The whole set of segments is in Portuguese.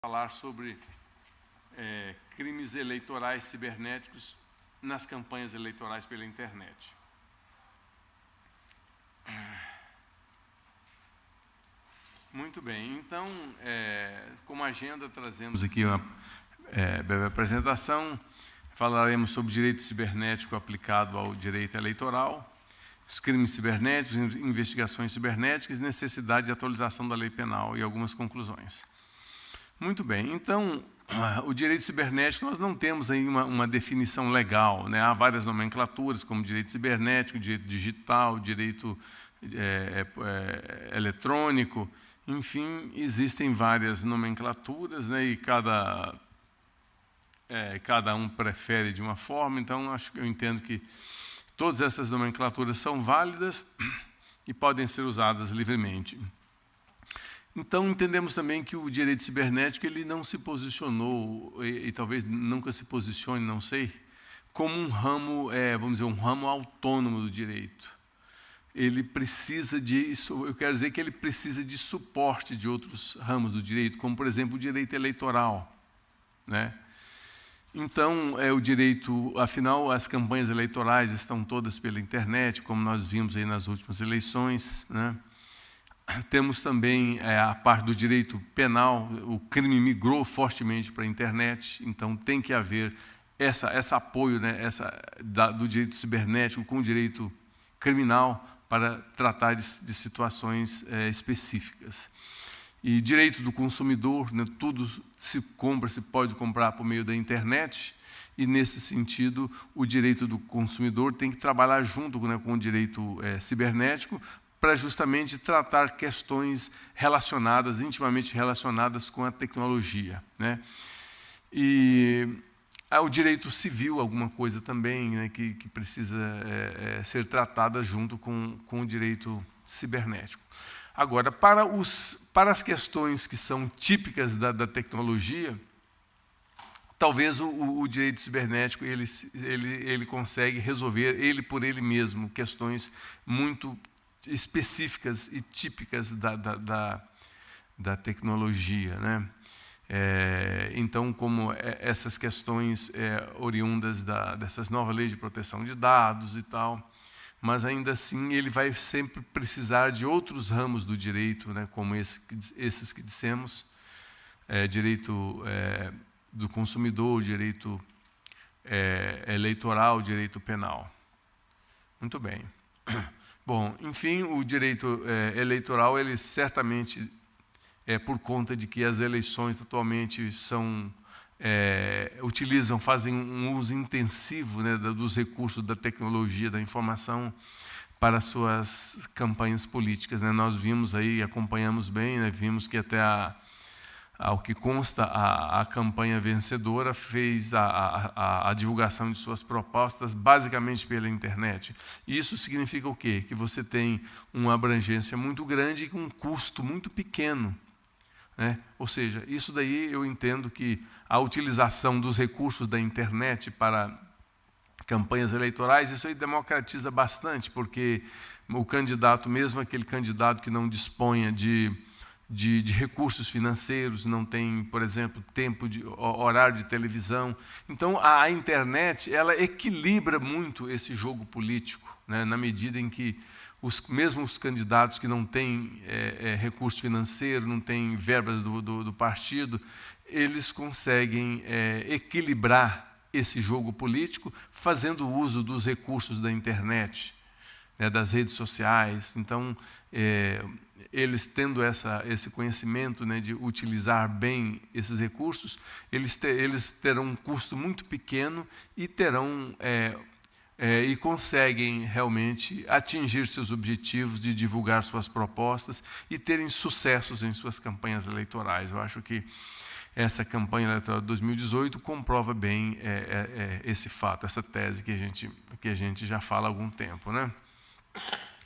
falar sobre crimes eleitorais cibernéticos nas campanhas eleitorais pela internet. Muito bem, então, como agenda, trazemos aqui uma breve apresentação. Falaremos sobre direito cibernético aplicado ao direito eleitoral, os crimes cibernéticos, investigações cibernéticas e necessidade de atualização da lei penal e algumas conclusões. Muito bem, então, o direito cibernético, nós não temos aí uma definição legal, né? Há várias nomenclaturas, como direito cibernético, direito digital, direito eletrônico, enfim, existem várias nomenclaturas, né? E cada um prefere de uma forma, então eu entendo que todas essas nomenclaturas são válidas e podem ser usadas livremente. Então, entendemos também que o direito cibernético ele não se posicionou, e talvez nunca se posicione, não sei, como um ramo, vamos dizer, um ramo autônomo do direito. Ele precisa eu quero dizer que ele precisa de suporte de outros ramos do direito, como, por exemplo, o direito eleitoral, né? Então, o direito, afinal, as campanhas eleitorais estão todas pela internet, como nós vimos aí nas últimas eleições, né? Temos também a parte do direito penal, o crime migrou fortemente para a internet, então tem que haver esse apoio, né, do direito cibernético com o direito criminal para tratar de situações específicas. E direito do consumidor, né, tudo se pode comprar por meio da internet, e nesse sentido o direito do consumidor tem que trabalhar junto, né, com o direito cibernético, para justamente tratar questões intimamente relacionadas com a tecnologia, né? E o direito civil, alguma coisa também, né, que precisa ser tratada junto com o direito cibernético. Agora, para as questões que são típicas da tecnologia, talvez o direito cibernético ele consegue resolver, por ele mesmo, questões muito específicas e típicas da tecnologia, né? Então, como essas questões oriundas dessas novas leis de proteção de dados e tal, mas ainda assim ele vai sempre precisar de outros ramos do direito, né? Como esses que dissemos, direito do consumidor, direito eleitoral, direito penal. Muito bem. Bom, enfim, o direito eleitoral, ele certamente, por conta de que as eleições atualmente fazem um uso intensivo, né, dos recursos da tecnologia, da informação, para suas campanhas políticas, né? Nós vimos aí, acompanhamos bem, né, vimos que até ao que consta, a campanha vencedora fez a divulgação de suas propostas basicamente pela internet. Isso significa o quê? Que você tem uma abrangência muito grande e com um custo muito pequeno, né? Ou seja, isso daí eu entendo que a utilização dos recursos da internet para campanhas eleitorais, isso aí democratiza bastante, porque o candidato, mesmo aquele candidato que não disponha de recursos financeiros, não tem, por exemplo, horário de televisão. Então, a internet, ela equilibra muito esse jogo político, né, na medida em que mesmo os candidatos que não têm recurso financeiro, não têm verbas do partido, eles conseguem equilibrar esse jogo político fazendo uso dos recursos da internet, né, das redes sociais. Então, eles tendo esse conhecimento, né, de utilizar bem esses recursos, eles terão um custo muito pequeno e e conseguem realmente atingir seus objetivos de divulgar suas propostas e terem sucessos em suas campanhas eleitorais. Eu acho que essa campanha eleitoral de 2018 comprova bem esse fato, essa tese que a gente já fala há algum tempo, né?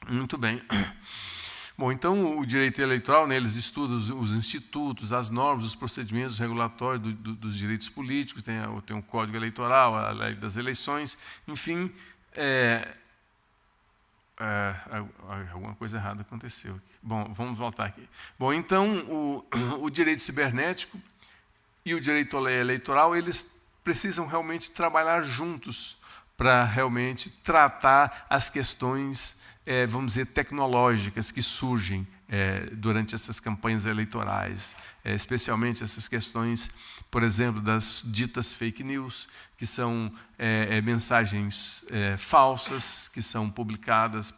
Muito bem. Bom, então o direito eleitoral, né, eles estudam os institutos, as normas, os procedimentos regulatórios dos direitos políticos, tem o Código Eleitoral, a lei das eleições, enfim, alguma coisa errada aconteceu aqui. Bom, vamos voltar aqui. Bom, então o direito cibernético e o direito eleitoral, eles precisam realmente trabalhar juntos para realmente tratar as questões, vamos dizer, tecnológicas que surgem durante essas campanhas eleitorais, especialmente essas questões, por exemplo, das ditas fake news, que são mensagens falsas, que são publicadas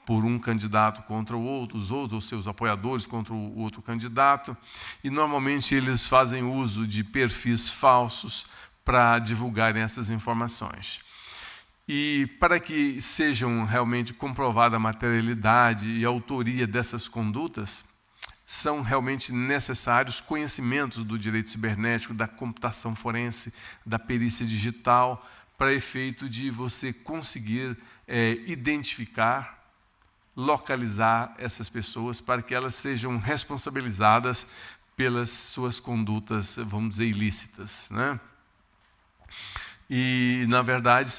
por um candidato contra o outro, os outros, seus apoiadores contra o outro candidato, e normalmente eles fazem uso de perfis falsos para divulgarem essas informações. E para que sejam realmente comprovada a materialidade e a autoria dessas condutas, são realmente necessários conhecimentos do direito cibernético, da computação forense, da perícia digital, para efeito de você conseguir identificar, localizar essas pessoas para que elas sejam responsabilizadas pelas suas condutas, vamos dizer, ilícitas, né? E, na verdade,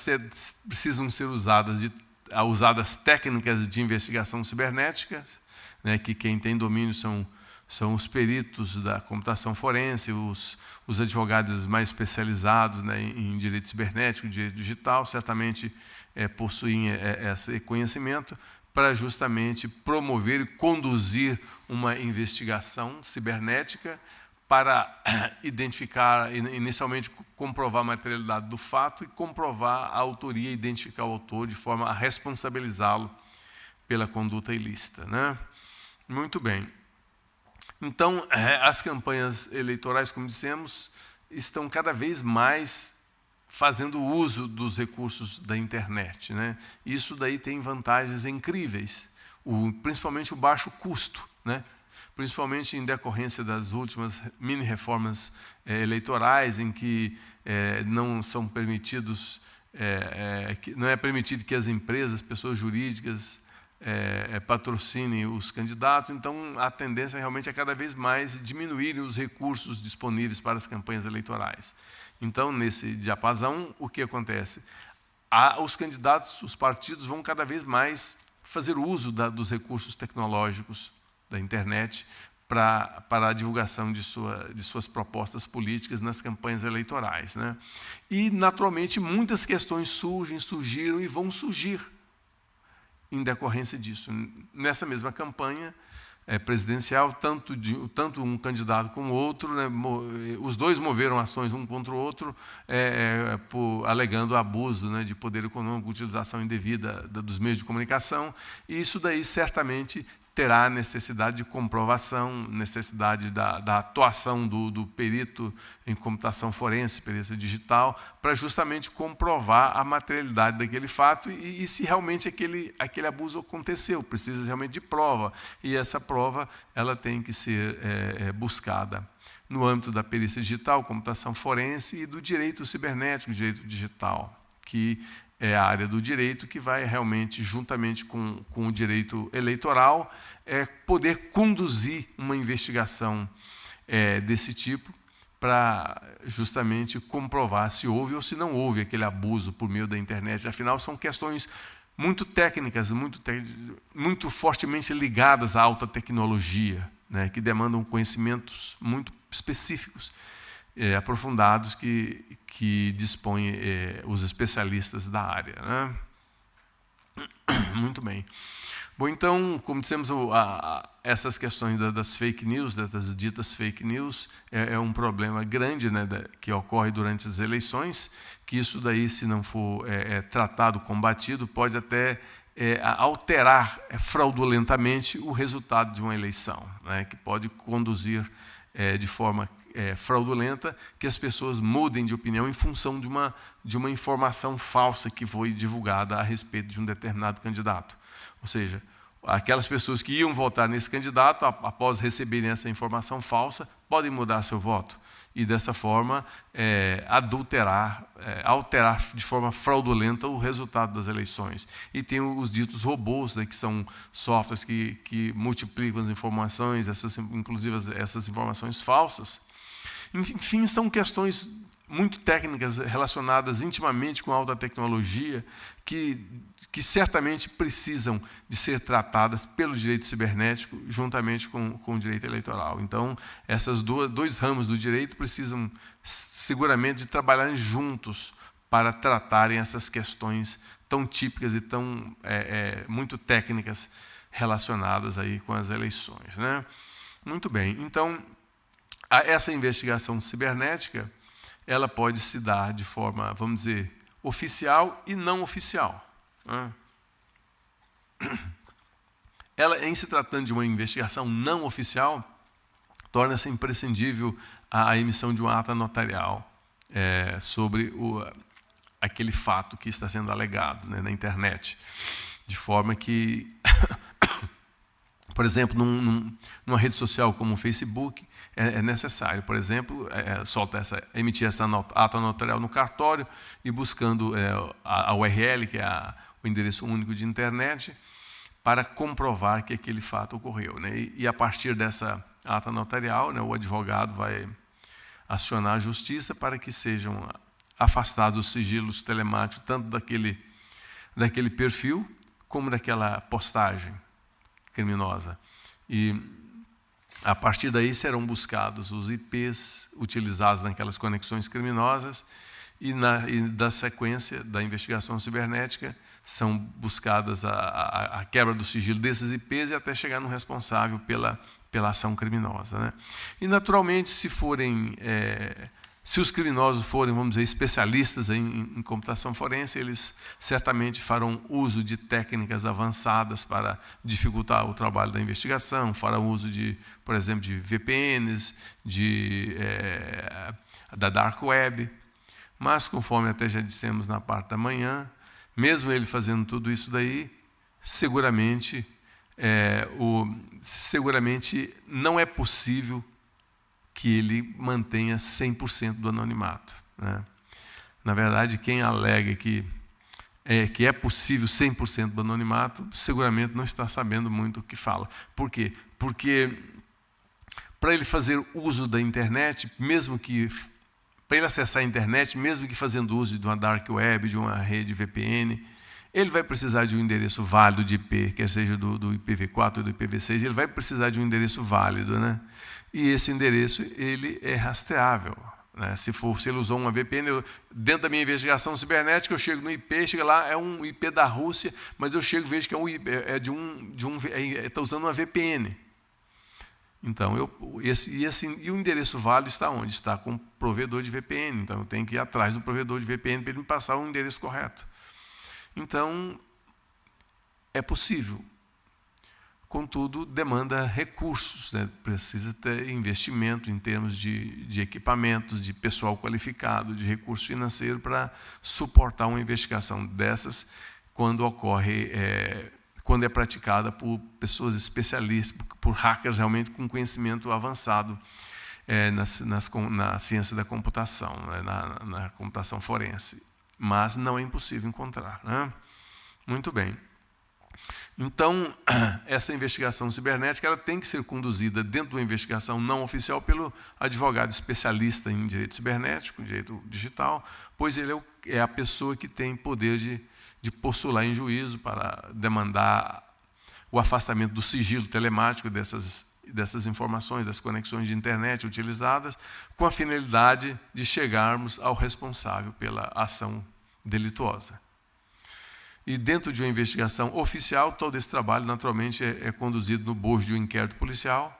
precisam ser usadas técnicas de investigação cibernética, né, que quem tem domínio são os peritos da computação forense, os advogados mais especializados, né, em direito cibernético, direito digital, certamente possuem esse conhecimento para justamente promover e conduzir uma investigação cibernética para identificar, inicialmente comprovar a materialidade do fato e comprovar a autoria, identificar o autor de forma a responsabilizá-lo pela conduta ilícita, né? Muito bem. Então, as campanhas eleitorais, como dissemos, estão cada vez mais fazendo uso dos recursos da internet, né? Isso daí tem vantagens incríveis, principalmente o baixo custo, né? Principalmente em decorrência das últimas mini-reformas eleitorais, em que não são permitidos, não é permitido que as empresas, pessoas jurídicas, patrocinem os candidatos. Então, a tendência realmente é cada vez mais diminuírem os recursos disponíveis para as campanhas eleitorais. Então, nesse diapasão, o que acontece? Os candidatos, os partidos vão cada vez mais fazer uso dos recursos tecnológicos da internet para a divulgação de suas propostas políticas nas campanhas eleitorais, né? E, naturalmente, muitas questões surgiram e vão surgir em decorrência disso. Nessa mesma campanha presidencial, tanto um candidato como o outro, né, os dois moveram ações um contra o outro, alegando abuso, né, de poder econômico, utilização indevida dos meios de comunicação, e isso daí certamente terá necessidade de comprovação, necessidade da atuação do perito em computação forense, perícia digital, para justamente comprovar a materialidade daquele fato e se realmente aquele abuso aconteceu. Precisa realmente de prova, e essa prova ela tem que ser buscada no âmbito da perícia digital, computação forense e do direito cibernético, direito digital, que é a área do direito que vai realmente, juntamente com o direito eleitoral, poder conduzir uma investigação desse tipo para justamente comprovar se houve ou se não houve aquele abuso por meio da internet. Afinal, são questões muito técnicas, muito fortemente ligadas à alta tecnologia, né, que demandam conhecimentos muito específicos, aprofundados que dispõem os especialistas da área, né? Muito bem. Bom, então, como dissemos, essas questões das fake news, das ditas fake news, é um problema grande, né, que ocorre durante as eleições, que isso daí, se não for tratado, combatido, pode até alterar fraudulentamente o resultado de uma eleição, né, que pode conduzir de forma fraudulenta que as pessoas mudem de opinião em função de uma informação falsa que foi divulgada a respeito de um determinado candidato. Ou seja, aquelas pessoas que iam votar nesse candidato, após receberem essa informação falsa, podem mudar seu voto. E, dessa forma, alterar de forma fraudulenta o resultado das eleições. E tem os ditos robôs, né, que são softwares que multiplicam as informações, inclusive essas informações falsas. Enfim, são questões muito técnicas relacionadas intimamente com a alta tecnologia, que certamente precisam de ser tratadas pelo direito cibernético juntamente com o direito eleitoral. Então, esses dois ramos do direito precisam seguramente de trabalhar juntos para tratarem essas questões tão típicas e tão muito técnicas relacionadas aí com as eleições, né? Muito bem. Então, essa investigação cibernética, ela pode se dar de forma, vamos dizer, oficial e não oficial. Ela, em se tratando de uma investigação não oficial, torna-se imprescindível a emissão de uma ata notarial sobre aquele fato que está sendo alegado, né, na internet, de forma que, por exemplo, numa rede social como o Facebook, é necessário, por exemplo, emitir essa ata notarial no cartório e buscando a URL, que é o endereço único de internet, para comprovar que aquele fato ocorreu, né? E a partir dessa ata notarial, né, o advogado vai acionar a justiça para que sejam afastados os sigilos telemáticos, tanto daquele perfil, como daquela postagem criminosa. E, a partir daí, serão buscados os IPs utilizados naquelas conexões criminosas e da sequência da investigação cibernética são buscadas a quebra do sigilo desses IPs e até chegar no responsável pela ação criminosa, né? E, naturalmente, se os criminosos forem, vamos dizer, especialistas em computação forense, eles certamente farão uso de técnicas avançadas para dificultar o trabalho da investigação, farão uso por exemplo, de VPNs, da Dark Web. Mas, conforme até já dissemos na parte da manhã, mesmo ele fazendo tudo isso daí, seguramente não é possível que ele mantenha 100% do anonimato, né? Na verdade, quem alega que é possível 100% do anonimato, seguramente não está sabendo muito o que fala. Por quê? Porque para ele fazer uso da internet, para ele acessar a internet, mesmo que fazendo uso de uma dark web, de uma rede VPN, ele vai precisar de um endereço válido de IP, quer seja do IPv4 ou do IPv6, ele vai precisar de um endereço válido, né? E esse endereço ele é rastreável, né? Se ele usou uma VPN, dentro da minha investigação cibernética, eu chego no IP, chega lá, é um IP da Rússia, mas eu chego e vejo que está usando uma VPN. Então, e o endereço válido está onde? Está com o provedor de VPN. Então, eu tenho que ir atrás do provedor de VPN para ele me passar o endereço correto. Então, é possível. Contudo, demanda recursos, né? Precisa ter investimento em termos de equipamentos, de pessoal qualificado, de recurso financeiro para suportar uma investigação dessas quando é praticada por pessoas especialistas, por hackers realmente com conhecimento avançado na ciência da computação, né? na computação forense. Mas não é impossível encontrar, né? Muito bem. Então, essa investigação cibernética ela tem que ser conduzida dentro de uma investigação não oficial pelo advogado especialista em direito cibernético, direito digital, pois ele é a pessoa que tem poder de postular em juízo para demandar o afastamento do sigilo telemático dessas informações, das conexões de internet utilizadas, com a finalidade de chegarmos ao responsável pela ação delituosa. E dentro de uma investigação oficial, todo esse trabalho, naturalmente, é conduzido no bojo de um inquérito policial,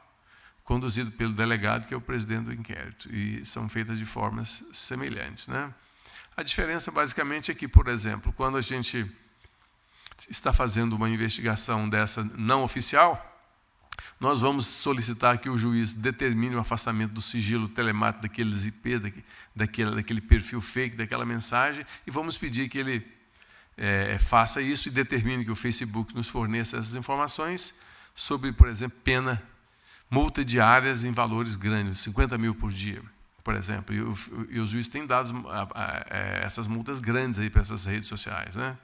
conduzido pelo delegado, que é o presidente do inquérito, e são feitas de formas semelhantes, né? A diferença, basicamente, é que, por exemplo, quando a gente está fazendo uma investigação dessa não oficial, nós vamos solicitar que o juiz determine o afastamento do sigilo telemático daqueles IPs, daquele perfil fake, daquela mensagem, e vamos pedir que ele faça isso e determine que o Facebook nos forneça essas informações sobre, por exemplo, multa diárias em valores grandes, 50 mil por dia, por exemplo. E os juízes têm dado essas multas grandes aí para essas redes sociais, né?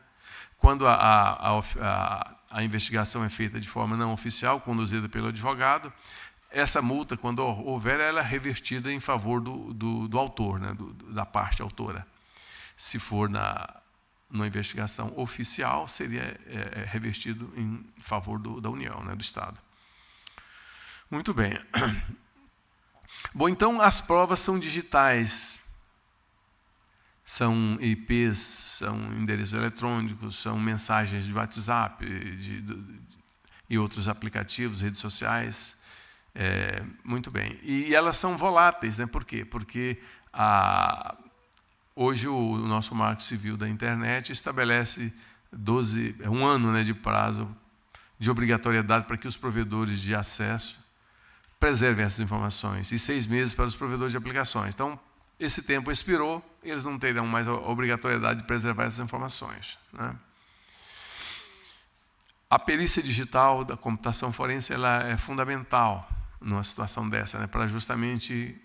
Quando a investigação é feita de forma não oficial, conduzida pelo advogado, essa multa, quando houver, ela é revertida em favor do autor, né, da parte autora. Se for numa investigação oficial, seria revertido em favor da União, né, do Estado. Muito bem. Bom, então as provas são digitais. São IPs, são endereços eletrônicos, são mensagens de WhatsApp e outros aplicativos, redes sociais. Muito bem. E elas são voláteis, né? Por quê? Porque hoje o nosso Marco Civil da Internet estabelece 1 ano, né, de prazo de obrigatoriedade para que os provedores de acesso preservem essas informações, e 6 meses para os provedores de aplicações. Então, esse tempo expirou, eles não terão mais a obrigatoriedade de preservar essas informações, né? A perícia digital da computação forense, ela é fundamental numa situação dessa, né? Para justamente,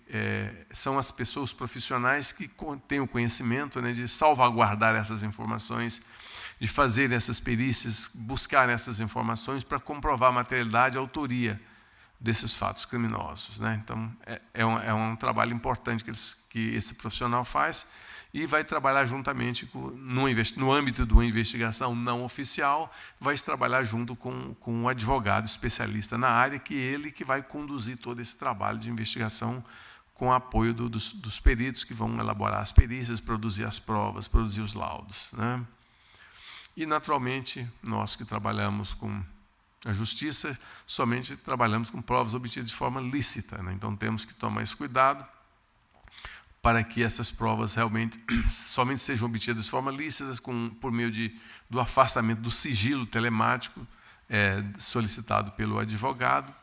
são as pessoas profissionais que têm o conhecimento, né, de salvaguardar essas informações, de fazer essas perícias, buscar essas informações para comprovar a materialidade e a autoria desses fatos criminosos, né? Então, é um trabalho importante que esse profissional faz, e vai trabalhar juntamente no âmbito de uma investigação não oficial, vai trabalhar junto com um advogado especialista na área, que vai conduzir todo esse trabalho de investigação com o apoio dos peritos que vão elaborar as perícias, produzir as provas, produzir os laudos, né? E, naturalmente, nós que trabalhamos com a justiça, somente trabalhamos com provas obtidas de forma lícita, né? Então, temos que tomar esse cuidado para que essas provas realmente somente sejam obtidas de forma lícita, por meio do afastamento do sigilo telemático solicitado pelo advogado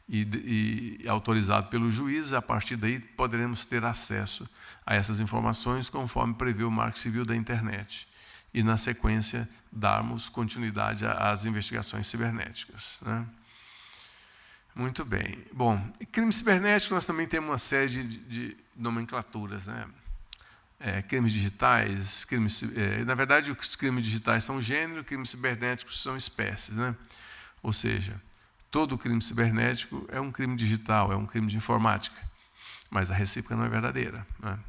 e autorizado pelo juiz. A partir daí, poderemos ter acesso a essas informações conforme prevê o Marco Civil da Internet. E, na sequência, darmos continuidade às investigações cibernéticas, né? Muito bem. Bom, crime cibernético, nós também temos uma série de nomenclaturas, né? Crimes digitais, na verdade, os crimes digitais são gênero, crimes cibernéticos são espécies, né? Ou seja, todo crime cibernético é um crime digital, é um crime de informática, mas a recíproca não é verdadeira, né?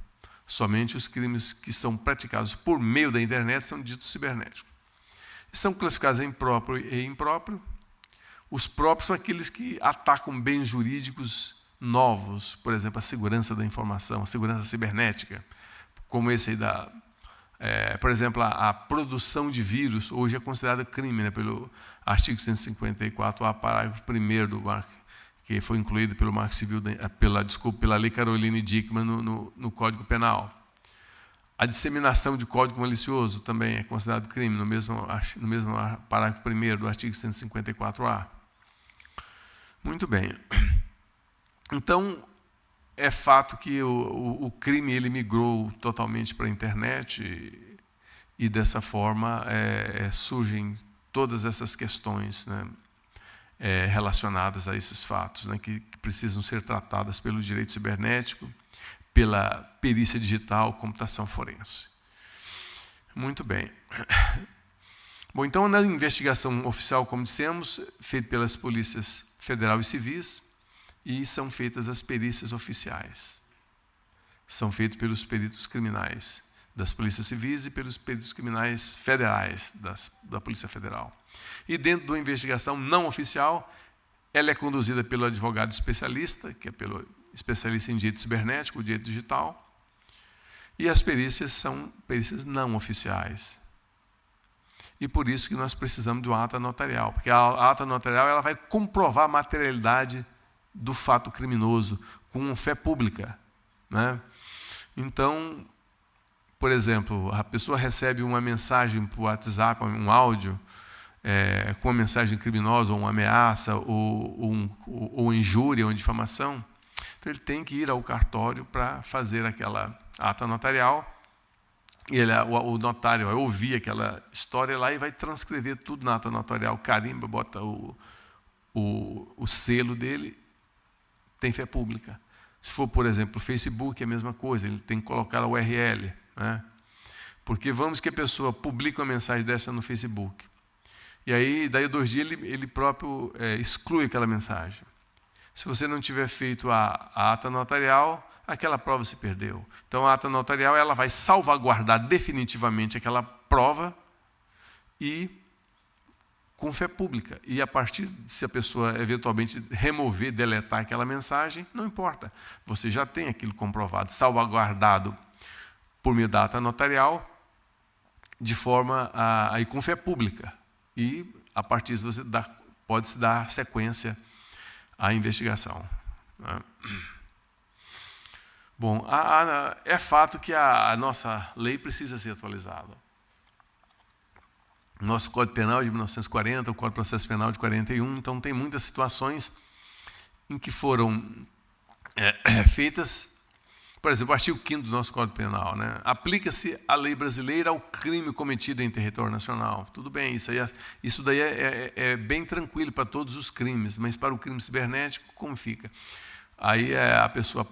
Somente os crimes que são praticados por meio da internet são ditos cibernéticos. São classificados em próprio e impróprio. Os próprios são aqueles que atacam bens jurídicos novos, por exemplo, a segurança da informação, a segurança cibernética, como esse aí por exemplo, a produção de vírus, hoje é considerada crime, né, pelo artigo 154A, parágrafo 1º do Marco, que foi incluído pelo Marco Civil, pela Lei Caroline Dickmann no Código Penal. A disseminação de código malicioso também é considerado crime, no mesmo parágrafo 1º do artigo 154A. Muito bem. Então, é fato que o crime ele migrou totalmente para a internet, e dessa forma surgem todas essas questões, né, relacionadas a esses fatos, né, que precisam ser tratadas pelo direito cibernético, pela perícia digital, computação forense. Muito bem. Bom, então, na investigação oficial, como dissemos, feita pelas polícias federal e civis, e são feitas as perícias oficiais. São feitas pelos peritos criminais das polícias civis e pelos peritos criminais federais da Polícia Federal. E dentro da investigação não oficial, ela é conduzida pelo advogado especialista, que é pelo especialista em direito cibernético, direito digital, e as perícias são perícias não oficiais. E por isso que nós precisamos de uma ata notarial, porque a ata notarial ela vai comprovar a materialidade do fato criminoso com fé pública, né? Então, por exemplo, a pessoa recebe uma mensagem por WhatsApp, um áudio, com uma mensagem criminosa, ou uma ameaça, ou injúria, ou difamação. Então, ele tem que ir ao cartório para fazer aquela ata notarial. E o notário vai ouvir aquela história lá e vai transcrever tudo na ata notarial, carimba, bota o selo dele, tem fé pública. Se for, por exemplo, o Facebook, é a mesma coisa, ele tem que colocar a URL, né? Porque vamos que a pessoa publica uma mensagem dessa no Facebook. E aí, daí 2 dias, ele próprio exclui aquela mensagem. Se você não tiver feito a ata notarial, aquela prova se perdeu. Então, a ata notarial ela vai salvaguardar definitivamente aquela prova e com fé pública. E a partir, se a pessoa eventualmente remover, deletar aquela mensagem, não importa. Você já tem aquilo comprovado, salvaguardado por meio da ata notarial, de forma aí com fé pública. E a partir disso você pode-se dar sequência à investigação. Bom, é fato que a nossa lei precisa ser atualizada. Nosso Código Penal é de 1940, o Código de Processo Penal de 41, então tem muitas situações em que foram feitas, por exemplo, o artigo 5º do nosso Código Penal, né? Aplica-se a lei brasileira ao crime cometido em território nacional. Tudo bem, isso daí é bem tranquilo para todos os crimes, mas para o crime cibernético, como fica? Aí a pessoa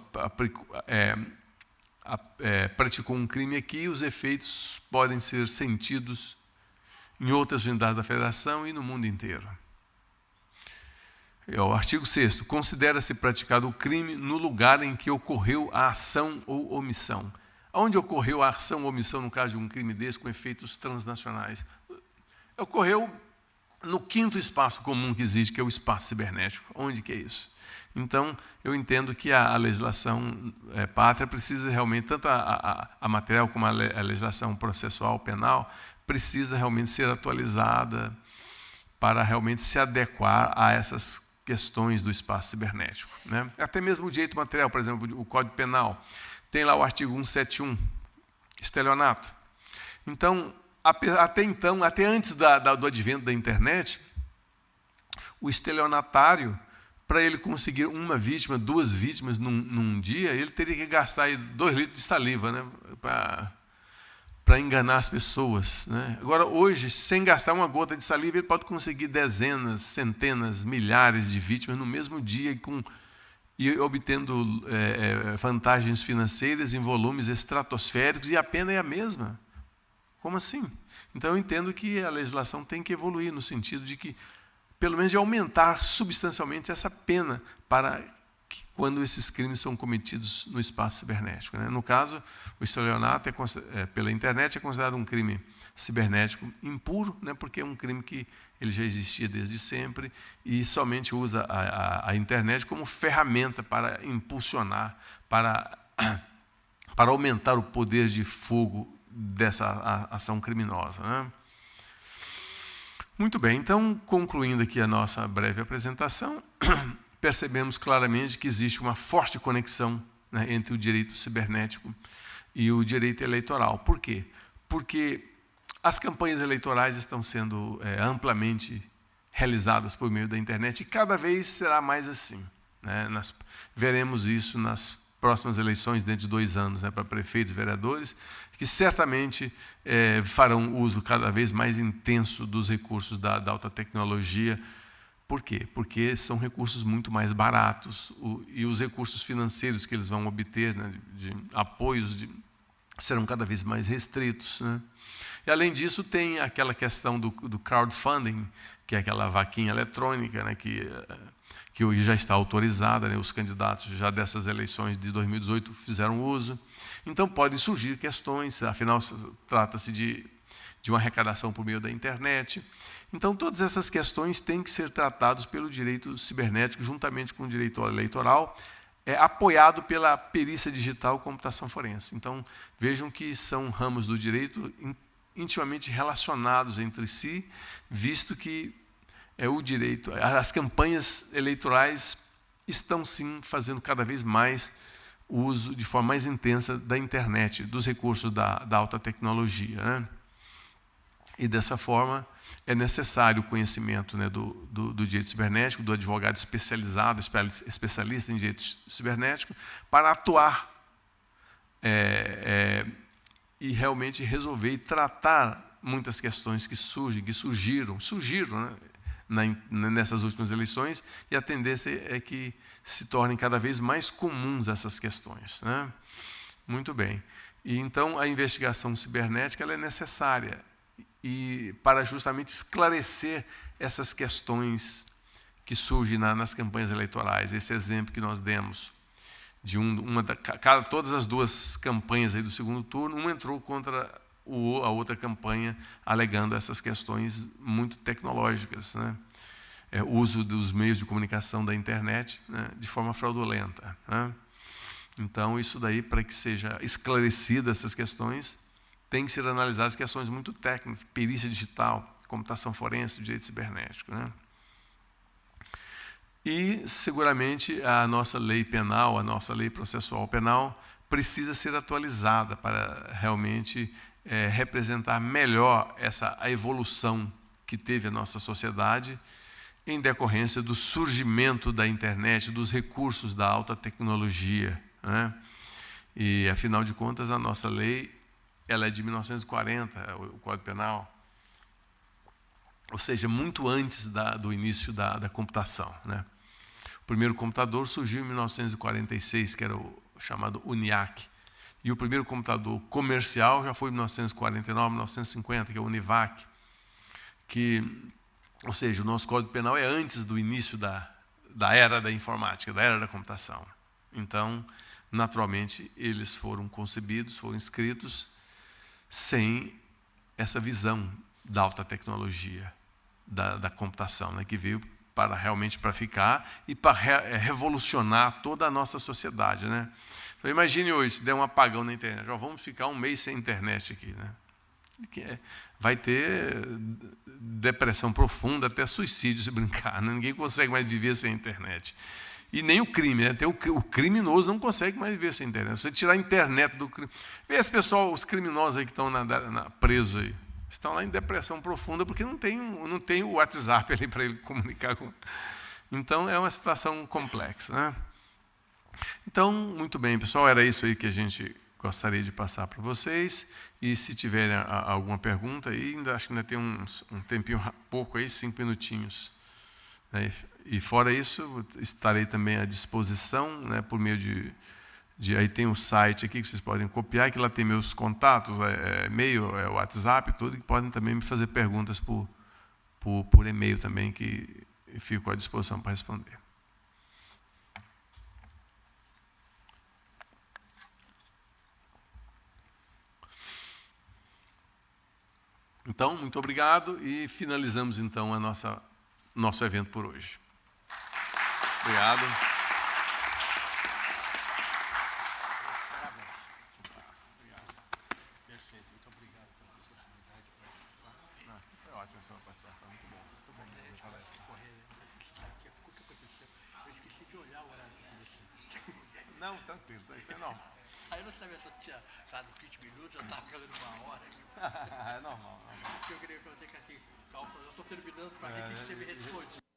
praticou um crime aqui, os efeitos podem ser sentidos em outras unidades da Federação e no mundo inteiro. O artigo 6º. Considera-se praticado o crime no lugar em que ocorreu a ação ou omissão. Onde ocorreu a ação ou omissão no caso de um crime desse com efeitos transnacionais? Ocorreu no 5º espaço comum que existe, que é o espaço cibernético. Onde que é isso? Então, eu entendo que a legislação pátria precisa realmente, tanto a material como a legislação processual penal, precisa realmente ser atualizada para realmente se adequar a essas questões do espaço cibernético, né? Até mesmo o direito material, por exemplo, o Código Penal, tem lá o artigo 171, estelionato. Então, até antes do advento da internet, o estelionatário, para ele conseguir uma vítima, 2 vítimas num dia, ele teria que gastar aí 2 litros de saliva, né, para enganar as pessoas, né? Agora, hoje, sem gastar uma gota de saliva, ele pode conseguir dezenas, centenas, milhares de vítimas no mesmo dia e obtendo vantagens financeiras em volumes estratosféricos, e a pena é a mesma. Como assim? Então, eu entendo que a legislação tem que evoluir no sentido de que, pelo menos, de aumentar substancialmente essa pena para quando esses crimes são cometidos no espaço cibernético, né? No caso, o estelionato pela internet é considerado um crime cibernético impuro, né? Porque é um crime que ele já existia desde sempre e somente usa a internet como ferramenta para impulsionar, para aumentar o poder de fogo dessa ação criminosa, né? Muito bem, então, concluindo aqui a nossa breve apresentação, percebemos claramente que existe uma forte conexão, né, entre o direito cibernético e o direito eleitoral. Por quê? Porque as campanhas eleitorais estão sendo amplamente realizadas por meio da internet e cada vez será mais assim, né? Veremos isso nas próximas eleições, dentro de 2 anos, né, para prefeitos e vereadores, que certamente farão uso cada vez mais intenso dos recursos da alta tecnologia. Por quê? Porque são recursos muito mais baratos e os recursos financeiros que eles vão obter, né, de apoios serão cada vez mais restritos, né? E, além disso, tem aquela questão do crowdfunding, que é aquela vaquinha eletrônica, né, que hoje já está autorizada, né? Os candidatos já dessas eleições de 2018 fizeram uso. Então, podem surgir questões, afinal, trata-se de uma arrecadação por meio da internet. Então, todas essas questões têm que ser tratadas pelo direito cibernético, juntamente com o direito eleitoral, apoiado pela perícia digital e computação forense. Então, vejam que são ramos do direito intimamente relacionados entre si, visto que o direito, as campanhas eleitorais estão, sim, fazendo cada vez mais uso, de forma mais intensa, da internet, dos recursos da alta tecnologia, né? E, dessa forma, é necessário o conhecimento, né, do direito cibernético, do advogado especializado, especialista em direito cibernético, para atuar e realmente resolver e tratar muitas questões que surgiram, né, nessas últimas eleições, e a tendência é que se tornem cada vez mais comuns essas questões, né? Muito bem. E, então, a investigação cibernética ela é necessária para justamente esclarecer essas questões que surge nas campanhas eleitorais. Esse exemplo que nós demos, de todas as duas campanhas aí do segundo turno, uma entrou contra a outra campanha, alegando essas questões muito tecnológicas, né? O uso dos meios de comunicação da internet, né, de forma fraudulenta, né? Então, isso daí, para que seja esclarecidas essas questões, tem que ser analisadas questões muito técnicas, perícia digital, computação forense, direito cibernético, né? E, seguramente, a nossa lei penal, a nossa lei processual penal, precisa ser atualizada para realmente representar melhor a evolução que teve a nossa sociedade em decorrência do surgimento da internet, dos recursos da alta tecnologia, né? E, afinal de contas, a nossa lei ela é de 1940, o Código Penal, ou seja, muito antes do início da computação, né? O primeiro computador surgiu em 1946, que era o chamado UNIAC. E o primeiro computador comercial já foi em 1949, 1950, que é o UNIVAC. Ou seja, o nosso Código Penal é antes do início da era da informática, da era da computação. Então, naturalmente, eles foram concebidos, foram escritos sem essa visão da alta tecnologia, da computação, né, que veio realmente para ficar e para revolucionar toda a nossa sociedade, né? Então, imagine hoje, se der um apagão na internet, vamos ficar um mês sem internet aqui, né? Vai ter depressão profunda, até suicídio, se brincar, né? Ninguém consegue mais viver sem internet. E nem o crime, né? O criminoso não consegue mais viver sem internet. Se você tirar a internet do crime... Vê esse pessoal, os criminosos aí que estão presos aí, estão lá em depressão profunda porque não tem o WhatsApp ali para ele comunicar com... Então, é uma situação complexa, né? Então, muito bem, pessoal, era isso aí que a gente gostaria de passar para vocês. E se tiverem alguma pergunta, acho que ainda tem um tempinho pouco aí, 5 minutinhos. Né? E fora isso, estarei também à disposição, né, por meio aí tem um site aqui que vocês podem copiar, que lá tem meus contatos, e-mail, WhatsApp, tudo, que podem também me fazer perguntas por e-mail também, que eu fico à disposição para responder. Então, muito obrigado e finalizamos então nosso evento por hoje. Obrigado. Perfeito, muito obrigado pela possibilidade de participar. Foi ótimo a sua participação, muito bom. Muito bom, o que aconteceu? Eu esqueci de olhar o horário de você. Não, tranquilo, isso é normal. Aí eu não sabia se eu tinha dado 20 minutos, eu estava fazendo 1 hora. É normal. Eu queria que você que assim, calma, eu estou terminando para ver o que você me responde.